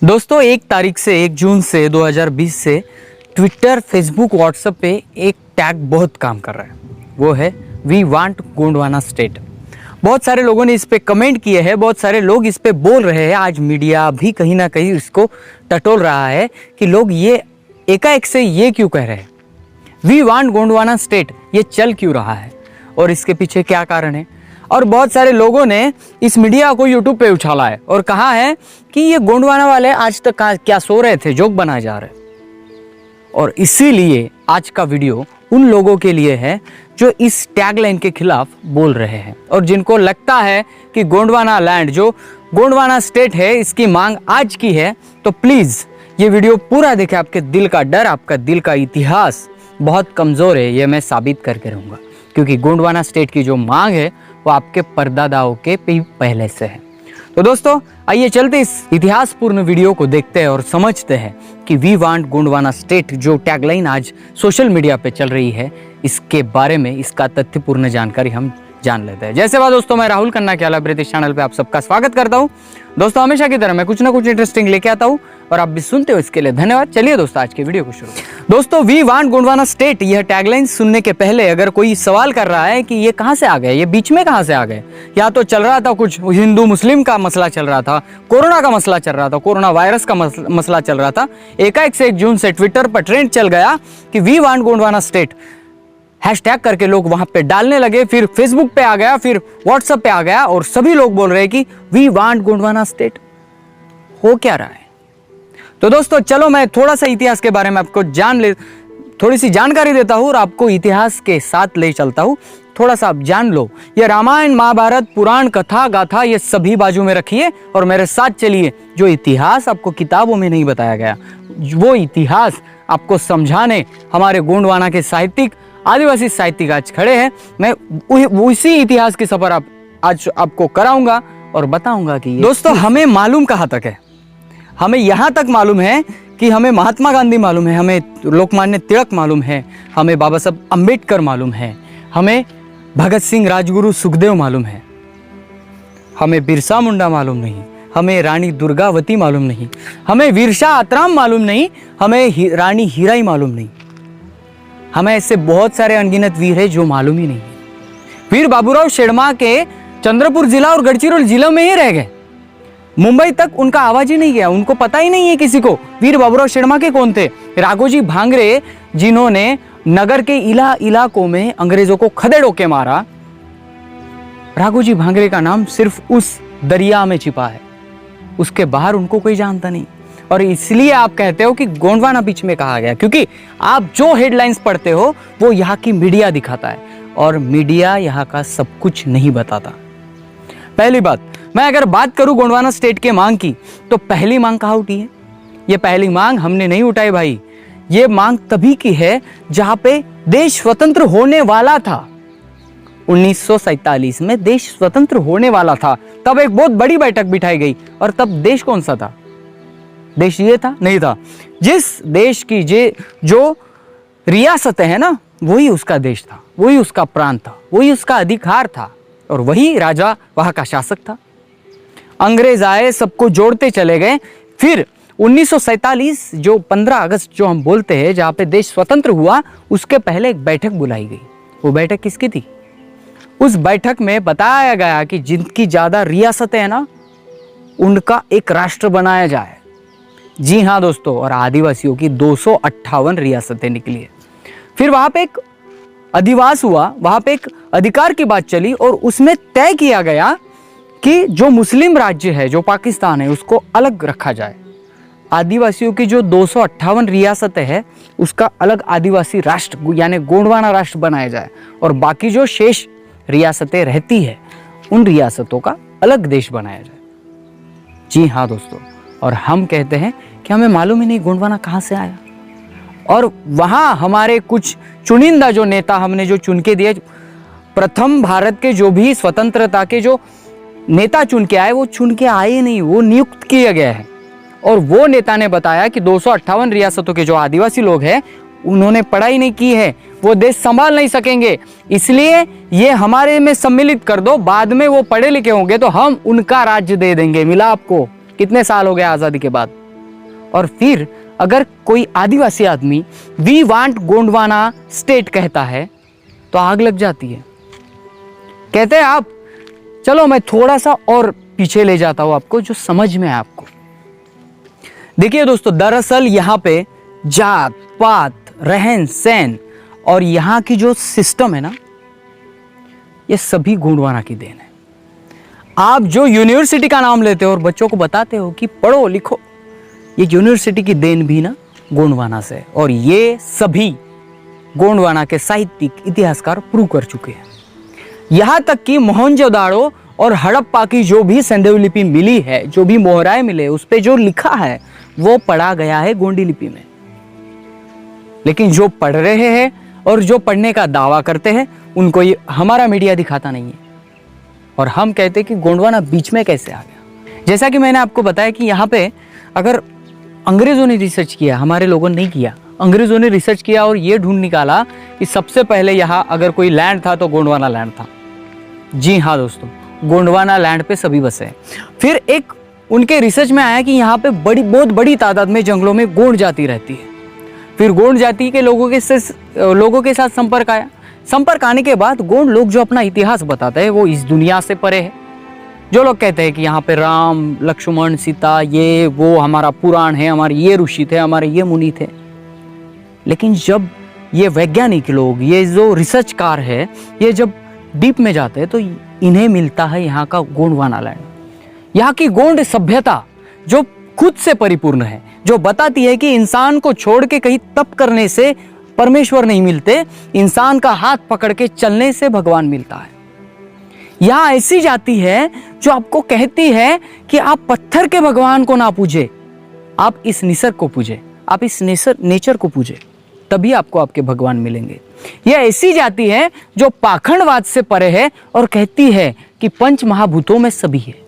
दोस्तों 1 तारीख से 1 जून से 2020 से ट्विटर, फेसबुक, व्हाट्सएप पे एक टैग बहुत काम कर रहा है। वो है वी वांट गोंडवाना स्टेट। बहुत सारे लोगों ने इस पे कमेंट किए हैं, बहुत सारे लोग इस पे बोल रहे हैं। आज मीडिया भी कहीं ना कहीं इसको टटोल रहा है कि लोग ये एकाएक से ये क्यों कह रहे हैं, वी वांट गोंडवाना स्टेट, ये चल क्यों रहा है और इसके पीछे क्या कारण है। और बहुत सारे लोगों ने इस मीडिया को यूट्यूब पे उछाला है और कहा है कि ये गोंडवाना वाले आज तक क्या सो रहे थे, जोक बनाए जा रहे। और इसीलिए आज का वीडियो उन लोगों के लिए है जो इस टैगलाइन के खिलाफ बोल रहे हैं और जिनको लगता है कि गोंडवाना लैंड, जो गोंडवाना स्टेट है, इसकी मांग आज की है। तो प्लीज ये वीडियो पूरा देखें। आपके दिल का डर, आपका दिल का इतिहास बहुत कमजोर है, ये मैं साबित करके रहूंगा। क्योंकि गोंडवाना स्टेट की जो मांग है वो आपके परदादाओं के पहले से है। तो दोस्तों आइए चलते इस इतिहासपूर्ण वीडियो को देखते हैं और समझते हैं कि वी वांट गोंडवाना स्टेट जो टैगलाइन आज सोशल मीडिया पे चल रही है, इसके बारे में, इसका तथ्यपूर्ण जानकारी हम जान लेते हैं। जैसे बात दोस्तों, मैं राहुल खन्ना के ब्रिटिश चैनल पे आप सबका स्वागत करता हूं। दोस्तों हमेशा की तरह मैं कुछ ना कुछ इंटरेस्टिंग लेके आता हूं और आप भी सुनते हो, इसके लिए धन्यवाद। चलिए दोस्तों आज के वीडियो को शुरू। दोस्तों वी वांट गोंडवाना स्टेट, यह टैगलाइन सुनने के पहले अगर कोई सवाल कर रहा है कि ये कहां से आ गए, ये बीच में कहां से आ गए, या तो चल रहा था कुछ हिंदू मुस्लिम का मसला चल रहा था, कोरोना का मसला चल रहा था, कोरोना वायरस का मसला चल रहा था, एकाएक से 1 जून से ट्विटर पर ट्रेंड चल गया कि we want Gondwana state, hashtag करके लोग वहां पे डालने लगे, फिर फेसबुक पे आ गया, फिर व्हाट्सएप पे आ गया और सभी लोग बोल रहे हैं कि वी वांट गोंडवाना स्टेट। हो क्या रहा है? तो दोस्तों चलो मैं थोड़ा सा इतिहास के बारे में आपको थोड़ी सी जानकारी देता हूं और आपको इतिहास के साथ ले चलता हूं। थोड़ा सा आप जान लो। ये रामायण, महाभारत, पुराण, कथा, गाथा, ये सभी बाजू में रखिए और मेरे साथ चलिए। जो इतिहास आपको किताबों में नहीं बताया गया, वो इतिहास आपको समझाने हमारे गोंडवाना के साहित्यिक, आदिवासी साहित्यिक आज खड़े हैं। मैं उसी इतिहास की सफर आज आपको कराऊंगा और बताऊंगा कि दोस्तों हमें मालूम कहां तक है। हमें यहां तक मालूम है कि हमें महात्मा गांधी मालूम है, हमें लोकमान्य तिलक मालूम है, हमें बाबा साहब अम्बेडकर मालूम है, हमें भगत सिंह, राजगुरु, सुखदेव मालूम है, हमें बिरसा मुंडा मालूम नहीं, हमें रानी दुर्गावती मालूम नहीं, हमें वीरशा आतराम मालूम नहीं, हमें रानी हीराई मालूम नहीं। हमें ऐसे बहुत सारे अनगिनत वीर है जो मालूम ही नहीं है। वीर बाबूराव शेड़मा के चंद्रपुर जिला और गढ़चिरोली जिला में ही रह गए, मुंबई तक उनका आवाज ही नहीं गया, उनको पता ही नहीं है किसी को वीर बाबूराव शेड़मा के कौन थे। राघोजी भांगरे जिन्होंने नगर के इलाकों में अंग्रेजों को खदेड़ों के मारा, राघोजी भांगरे का नाम सिर्फ उस दरिया में छिपा है, उसके बाहर उनको कोई जानता नहीं। और इसलिए आप कहते हो कि गोंडवाना बीच में कहा गया, क्योंकि आप जो हेडलाइंस पढ़ते हो वो यहाँ की मीडिया दिखाता है और मीडिया यहाँ का सब कुछ नहीं बताता। पहली बात, मैं अगर बात करूं गोंडवाना स्टेट के मांग की, तो पहली मांग कहाँ उठी है? ये पहली मांग हमने नहीं उठाई भाई। ये मांग तभी की है जहां पे देश स्वतंत्र होने वाला था। 1947 में देश स्वतंत्र होने वाला था, तब एक बहुत बड़ी बैठक बिठाई गई। और तब देश कौन सा था? देश ये था? नहीं था। जिस देश की जो रियासतें हैं ना, वही उसका देश था, वही उसका प्रांत था, वही उसका अधिकार था और वही राजा वहां का शासक था। अंग्रेज आए, सबको जोड़ते चले गए। फिर 1947 जो 15 अगस्त जो हम बोलते हैं, जहां पे देश स्वतंत्र हुआ, उसके पहले एक बैठक बुलाई गई। वो बैठक किसकी थी? उस बैठक में बताया गया कि जिनकी ज्यादा रियासतें हैं ना, उनका एक राष्ट्र बनाया जाए। जी हाँ दोस्तों, और आदिवासियों की 258 रियासतें निकली है। फिर वहां पे एक अधिवास हुआ, वहां पे एक अधिकार की बात चली और उसमें तय किया गया कि जो मुस्लिम राज्य है, जो पाकिस्तान है, उसको अलग रखा जाए। आदिवासियों की जो 258 रियासतें हैं, उसका अलग आदिवासी राष्ट्र यानी गोंडवाना राष्ट्र बनाया जाए और बाकी जो शेष रियासतें रहती है, उन रियासतों का अलग देश बनाया जाए। जी हाँ दोस्तों, और हम कहते हैं कि हमें मालूम ही नहीं गोंडवाना कहाँ से आया। और वहाँ हमारे कुछ चुनिंदा जो नेता हमने जो चुन के दिए, प्रथम भारत के जो भी स्वतंत्रता के जो नेता चुन के आए, वो चुन के आए नहीं, वो नियुक्त किया गया है। और वो नेता ने बताया कि 258 रियासतों के जो आदिवासी लोग हैं, उन्होंने पढ़ाई नहीं की है, वो देश संभाल नहीं सकेंगे, इसलिए ये हमारे में सम्मिलित कर दो, बाद में वो पढ़े लिखे होंगे तो हम उनका राज्य दे देंगे। मिला आपको? कितने साल हो गए आजादी के बाद? और फिर अगर कोई आदिवासी आदमी वी वांट गोंडवाना स्टेट कहता है तो आग लग जाती है। कहते हैं आप, चलो मैं थोड़ा सा और पीछे ले जाता हूं आपको, जो समझ में है आपको। देखिए दोस्तों, दरअसल यहाँ पे जात पात, रहन सहन और यहाँ की जो सिस्टम है ना, ये सभी गोंडवाना की देन है। आप जो यूनिवर्सिटी का नाम लेते हो और बच्चों को बताते हो कि पढ़ो लिखो, ये यूनिवर्सिटी की देन भी ना गोंडवाना से है। और ये सभी गोंडवाना के साहित्यिक इतिहासकार प्रूव कर चुके हैं। यहां तक कि मोहनजोदाड़ो और हड़प्पा की जो भी संदेव लिपि मिली है, जो भी मोहराए मिले, उस पे जो लिखा है वो पढ़ा गया है गोंडी लिपि में। लेकिन जो पढ़ रहे हैं और जो पढ़ने का दावा करते हैं, उनको ये हमारा मीडिया दिखाता नहीं है। और हम कहते हैं कि गोंडवाना बीच में कैसे आ गया। जैसा कि मैंने आपको बताया कि यहाँ पे अगर अंग्रेजों ने रिसर्च किया, हमारे लोगों ने नहीं किया, अंग्रेजों ने रिसर्च किया और ये ढूंढ निकाला कि सबसे पहले यहाँ अगर कोई लैंड था तो गोंडवाना लैंड था। जी हाँ दोस्तों, गोंडवाना लैंड पे सभी बसे हैं। फिर एक उनके रिसर्च में आया कि यहाँ पे बहुत बड़ी तादाद में जंगलों में गोंड जाति रहती है। फिर गोंड जाति के लोगों के साथ संपर्क आया। संपर्क आने के बाद गोंड लोग जो अपना इतिहास बताते हैं वो इस दुनिया से परे है। जो लोग कहते हैं कि यहाँ पे राम लक्ष्मण सीता, ये वो हमारा पुराण है, हमारे ये ऋषि थे, हमारे ये मुनि थे। लेकिन जब ये वैज्ञानिक लोग, ये जो रिसर्चकार है, ये जब डीप में जाते हैं तो इन्हें मिलता है यहाँ का गोंडवाना लैंड। यहाँ की गोंड सभ्यता जो खुद से परिपूर्ण है, जो बताती है कि इंसान को छोड़ के कहीं तप करने से परमेश्वर नहीं मिलते, इंसान का हाथ पकड़ के चलने से भगवान मिलता है। यहाँ ऐसी जाति है जो आपको कहती है कि आप पत्थर के भगवान को ना पूजे, आप इस निसर्ग को पूजे, आप इस नेचर को पूजे, तभी आपको आपके भगवान मिलेंगे। यह ऐसी जाति है जो पाखंडवाद से परे है और कहती है कि पंच महाभूतों में सभी है।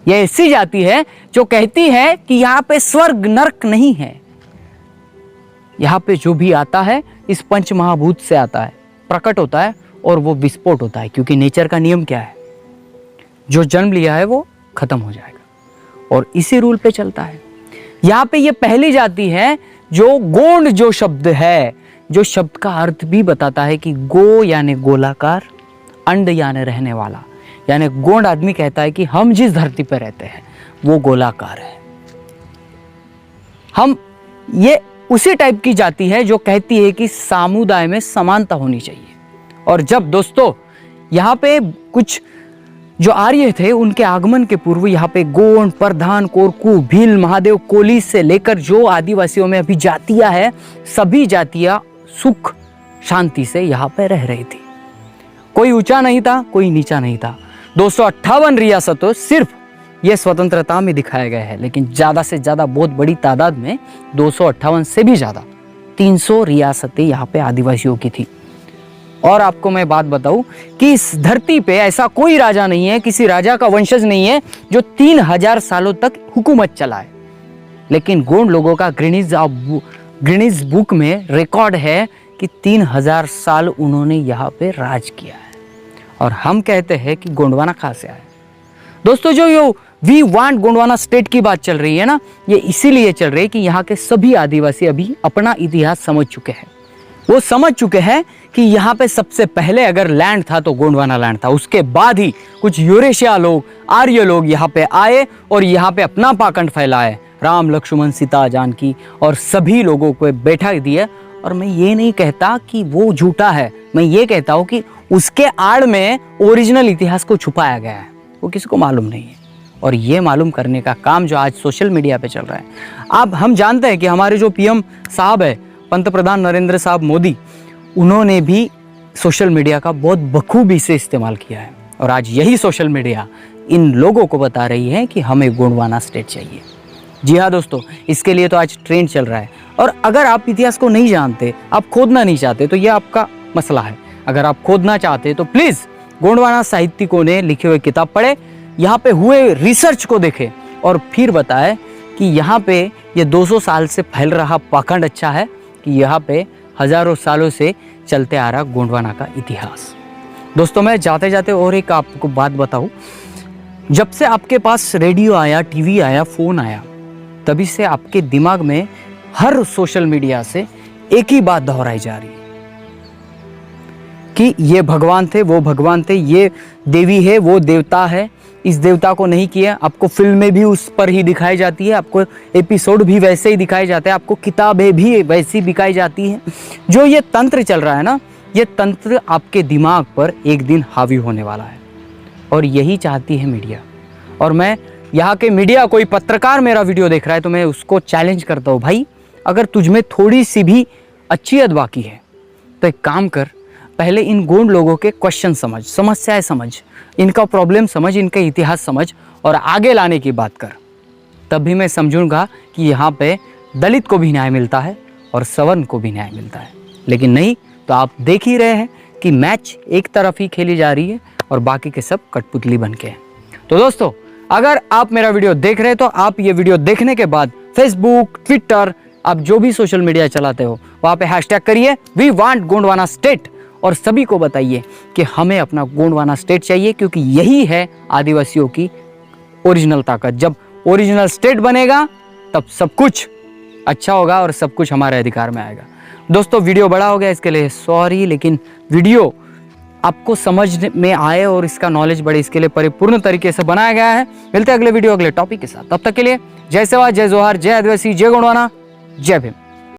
यह ऐसी जाति है जो कहती है कि यहाँ पे स्वर्ग नरक नहीं है, यहाँ पे जो भी आता है इस पंच महाभूत से आता है, प्रकट होता है और वो विस्फोट होता है। क्योंकि नेचर का नियम क्या है, जो जन्म लिया है वो खत्म हो जाएगा और इसी रूल पे चलता है। यहाँ पे ये पहली जाति है जो गोंड जो शब्द है, जो शब्द का अर्थ भी बताता है कि गो यानी गोलाकार, अंड यानी रहने वाला, यानी गोंड आदमी कहता है कि हम जिस धरती पर रहते हैं वो गोलाकार है। हम ये उसी टाइप की जाति है जो कहती है कि समुदाय में समानता होनी चाहिए। और जब दोस्तों यहाँ पे कुछ जो आर्य थे, उनके आगमन के पूर्व यहाँ पे गोंड, प्रधान, कोरकू, भील, महादेव, कोली से लेकर जो आदिवासियों में अभी जातियां हैं, सभी जातियां सुख शांति से यहाँ पे रह रही थी। कोई ऊंचा नहीं था, कोई नीचा नहीं था। 258 रियासतों सिर्फ ये स्वतंत्रता में दिखाया गया है, लेकिन ज्यादा से ज्यादा बहुत बड़ी तादाद में 258 से भी ज्यादा 300 रियासतें यहाँ पे आदिवासियों की थी। और आपको मैं बात बताऊं कि इस धरती पे ऐसा कोई राजा नहीं है, किसी राजा का वंशज नहीं है जो 3000 सालों तक हुकूमत चलाए। लेकिन गोंड लोगों का ग्रीनिज बुक में रिकॉर्ड है कि 3000 साल उन्होंने यहाँ पे राज किया है। और हम कहते हैं कि गोंडवाना कहाँ से आया। दोस्तों, जो वी वांट गोंडवाना स्टेट की बात चल रही है ना, ये इसीलिए चल रही है कि यहाँ के सभी आदिवासी अभी अपना इतिहास समझ चुके हैं। वो समझ चुके हैं कि यहाँ पे सबसे पहले अगर लैंड था तो गोंडवाना लैंड था। उसके बाद ही कुछ यूरेशिया लोग, आर्य लोग यहाँ पे आए और यहाँ पे अपना पाखंड फैलाए, राम लक्ष्मण सीता जानकी और सभी लोगों को बैठा दिया। और मैं ये नहीं कहता कि वो झूठा है, मैं ये कहता हूँ कि उसके आड़ में ओरिजिनल इतिहास को छुपाया गया है, वो किसी को मालूम नहीं है। और ये मालूम करने का काम जो आज सोशल मीडिया पे चल रहा है। अब हम जानते हैं कि हमारे जो पीएम साहब है, पंत प्रधान नरेंद्र साहब मोदी, उन्होंने भी सोशल मीडिया का बहुत बखूबी से इस्तेमाल किया है। और आज यही सोशल मीडिया इन लोगों को बता रही है कि हमें गोंडवाना स्टेट चाहिए। जी हाँ दोस्तों, इसके लिए तो आज ट्रेंड चल रहा है। और अगर आप इतिहास को नहीं जानते, आप खोदना नहीं चाहते, तो ये आपका मसला है। अगर आप खोदना चाहते तो प्लीज़ गोंडवाना साहित्यिकों ने लिखे हुए किताब पढ़े, यहाँ पे हुए रिसर्च को देखें और फिर बताए कि यहाँ पे ये 200 साल से फैल रहा पाखंड अच्छा है कि यहाँ पे हजारों सालों से चलते आ रहा गोंडवाना का इतिहास। दोस्तों, मैं जाते जाते और एक आपको बात बताऊं, जब से आपके पास रेडियो आया, टीवी आया, फ़ोन आया, तभी से आपके दिमाग में हर सोशल मीडिया से एक ही बात दोहराई जा रही है कि ये भगवान थे, वो भगवान थे, ये देवी है, वो देवता है, इस देवता को नहीं किया। आपको फिल्में भी उस पर ही दिखाई जाती है, आपको एपिसोड भी वैसे ही दिखाए जाते हैं, आपको किताबें भी वैसी दिखाई जाती हैं। जो ये तंत्र चल रहा है ना, ये तंत्र आपके दिमाग पर एक दिन हावी होने वाला है और यही चाहती है मीडिया। और मैं यहाँ के मीडिया, कोई पत्रकार मेरा वीडियो देख रहा है तो मैं उसको चैलेंज करता हूँ, भाई अगर तुझमें थोड़ी सी भी अच्छियत बाकी है तो एक काम कर, पहले इन गोंड लोगों के क्वेश्चन समझ, समस्याएं समझ, इनका प्रॉब्लम समझ, इनका इतिहास समझ और आगे लाने की बात कर। तब भी मैं समझूंगा कि यहाँ पे दलित को भी न्याय मिलता है और सवर्ण को भी न्याय मिलता है। लेकिन नहीं तो आप देख ही रहे हैं कि मैच एक तरफ ही खेली जा रही है और बाकी के सब कठपुतली बन के हैं। तो दोस्तों, अगर आप मेरा वीडियो देख रहे हैं तो आप ये वीडियो देखने के बाद फेसबुक, ट्विटर, आप जो भी सोशल मीडिया चलाते हो वहाँ पे हैशटैग करिए वी वांट गोंडवाना स्टेट और सभी को बताइए कि हमें अपना गोंडवाना स्टेट चाहिए, क्योंकि यही है आदिवासियों की ओरिजिनल ताकत। जब ओरिजिनल स्टेट बनेगा तब सब कुछ अच्छा होगा और सब कुछ हमारे अधिकार में आएगा। दोस्तों, वीडियो बड़ा हो गया इसके लिए सॉरी, लेकिन वीडियो आपको समझ में आए और इसका नॉलेज बढ़े, इसके लिए परिपूर्ण तरीके से बनाया गया है। मिलते हैं अगले वीडियो अगले टॉपिक के साथ। तब तक के लिए जय सेवा, जय जोहार, जय आदिवासी, जय गोंडवाना, जय भीम।